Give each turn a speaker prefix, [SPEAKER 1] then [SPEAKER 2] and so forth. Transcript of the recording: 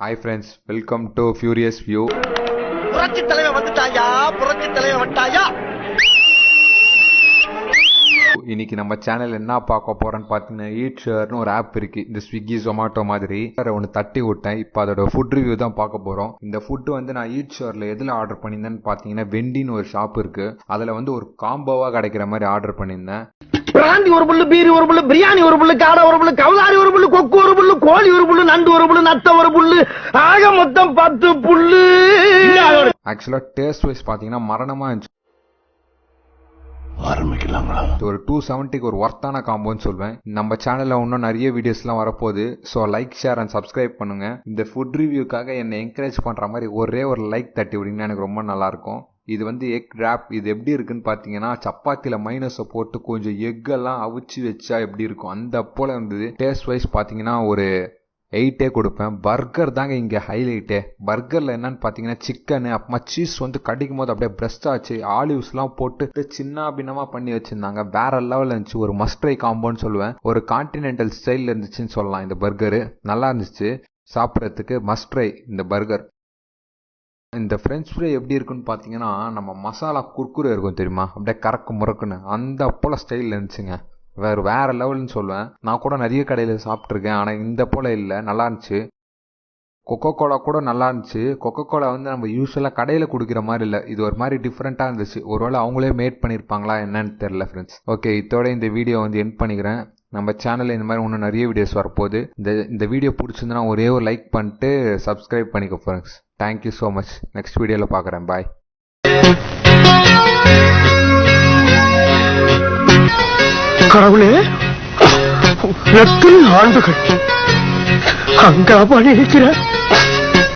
[SPEAKER 1] Hi friends, welcome to Furious View.
[SPEAKER 2] புரட்சி தலைவன் வந்துட்டாயா, புரட்சி தலைவன் வந்துட்டாயா.
[SPEAKER 1] இன்னைக்கு நம்ம சேனல் என்ன பார்க்க போறோம்னு பார்த்தீங்கன்னா ஈட் ஷேர்னு ஒரு ஆப் இருக்கு. இந்த ஸ்விக்கி ஜொமாட்டோ மாதிரி ஒன்று தட்டி விட்டேன். இப்போ அதோட ஃபுட் ரிவ்யூ தான் பார்க்க போறோம். இந்த ஃபுட் வந்து நான் ஈட் ஷேர்ல எதில் ஆர்டர் பண்ணியிருந்தேன்னு பார்த்தீங்கன்னா வெண்டின்னு ஒரு ஷாப் இருக்கு. அதில் வந்து ஒரு காம்போவா கிடைக்கிற மாதிரி ஆர்டர் பண்ணியிருந்தேன்.
[SPEAKER 2] பிராந்தி ஒரு புல்லு, பீரி ஒரு புல்லு, பிரியாணி ஒரு புல்லு, காடை ஒரு புல்லு, கவுதாரி ஒரு புல்லு, கொக்கு ஒரு புல்லு, கோழி ஒரு புல்லு, நண்டு ஒரு புல்லு, நத்த ஒரு புல்லு, ஆக மொத்தம் 10 புல்லு.
[SPEAKER 1] ஆக்சுவலா டேஸ்ட் வைஸ் பார்த்தீங்கன்னா மரணமா இருந்துச்சு.
[SPEAKER 2] ஆரம்பிக்கலாங்களா?
[SPEAKER 1] ஒரு 270க்கு ஒரு ஒர்த்தான காம்போன்னு சொல்வேன். நம்ம சேனல்ல இன்னும் நிறைய வீடியோஸ்லாம் வரப்போகுது. So like, share and subscribe பண்ணுங்க. இந்த ஃபுட் ரிவ்யூக்காக என்னை என்கரேஜ் பண்ற மாதிரி ஒரே ஒரு லைக் தட்டி விட்டீங்கன்னா எனக்கு ரொம்ப நல்லா இருக்கும். இது வந்து எக் ராப். இது எப்படி இருக்குன்னு பார்த்தீங்கன்னா சப்பாத்தியில் மைனஸை போட்டு கொஞ்சம் எக்கெல்லாம் அவிச்சு வச்சா எப்படி இருக்கும் அந்த போல இருந்தது. டேஸ்ட் வைஸ் பார்த்தீங்கன்னா ஒரு 8 கொடுப்பேன். பர்கர் தாங்க இங்கே ஹைலைட்டே. பர்கரில் என்னன்னு பார்த்தீங்கன்னா சிக்கனு, அப்புறமா சீஸ் வந்து கடிக்கும் போது அப்படியே பிரஸ்ட் ஆச்சு, ஆலிவ்ஸ்லாம் போட்டு சின்ன பின்னமாக பண்ணி வச்சுருந்தாங்க. வேற லெவலில் இருந்துச்சு. ஒரு மஸ்ட்ரை காம்போன்னு சொல்லுவேன். ஒரு கான்டினென்டல் ஸ்டைலில் இருந்துச்சுன்னு சொல்லலாம். இந்த பர்கரு நல்லா இருந்துச்சு சாப்பிட்றதுக்கு. மஸ்ட்ரை இந்த பர்கர். இந்த ஃப்ரெஞ்ச் ஃப்ரை எப்படி இருக்குன்னு பார்த்தீங்கன்னா நம்ம மசாலா குர்குரே இருக்கும் தெரியுமா, அப்படியே கறக்கு முறக்குன்னு அந்த போல ஸ்டைலில் இருந்துச்சுங்க. வேற லெவல்னு சொல்லுவேன். நான் கூட நிறைய கடையில் சாப்பிட்ருக்கேன், ஆனால் இந்த போல இல்லை. நல்லா இருந்துச்சு. கொக்கோ கோலா கூட நல்லா இருந்துச்சு. கொக்கோ கோலா வந்து நம்ம யூஸ்வலாக கடையில் குடிக்கிற மாதிரி இல்லை. இது ஒரு மாதிரி டிஃப்ரெண்ட்டாக இருந்துச்சு. ஒருவேளை அவங்களே மேட் பண்ணியிருப்பாங்களா என்னன்னு தெரியல ஃப்ரெண்ட்ஸ். ஓகே, இதோட இந்த வீடியோ வந்து எண்ட் பண்ணிக்கிறேன். நம்ம சேனலில் இந்த மாதிரி இன்னும் நிறைய வீடியோஸ் வரப்போகுது. இந்த வீடியோ பிடிச்சிருந்தா ஒரே ஒரு லைக் பண்ணிட்டு சப்ஸ்கிரைப் பண்ணிக்கோ friends. Thank you so much. Next வீடியோவில் பார்க்குறேன். பாய்.
[SPEAKER 2] கடவுளே, எத்தனை ஆண்டுகள் அங்கா பண்ணிருக்கிறேன்.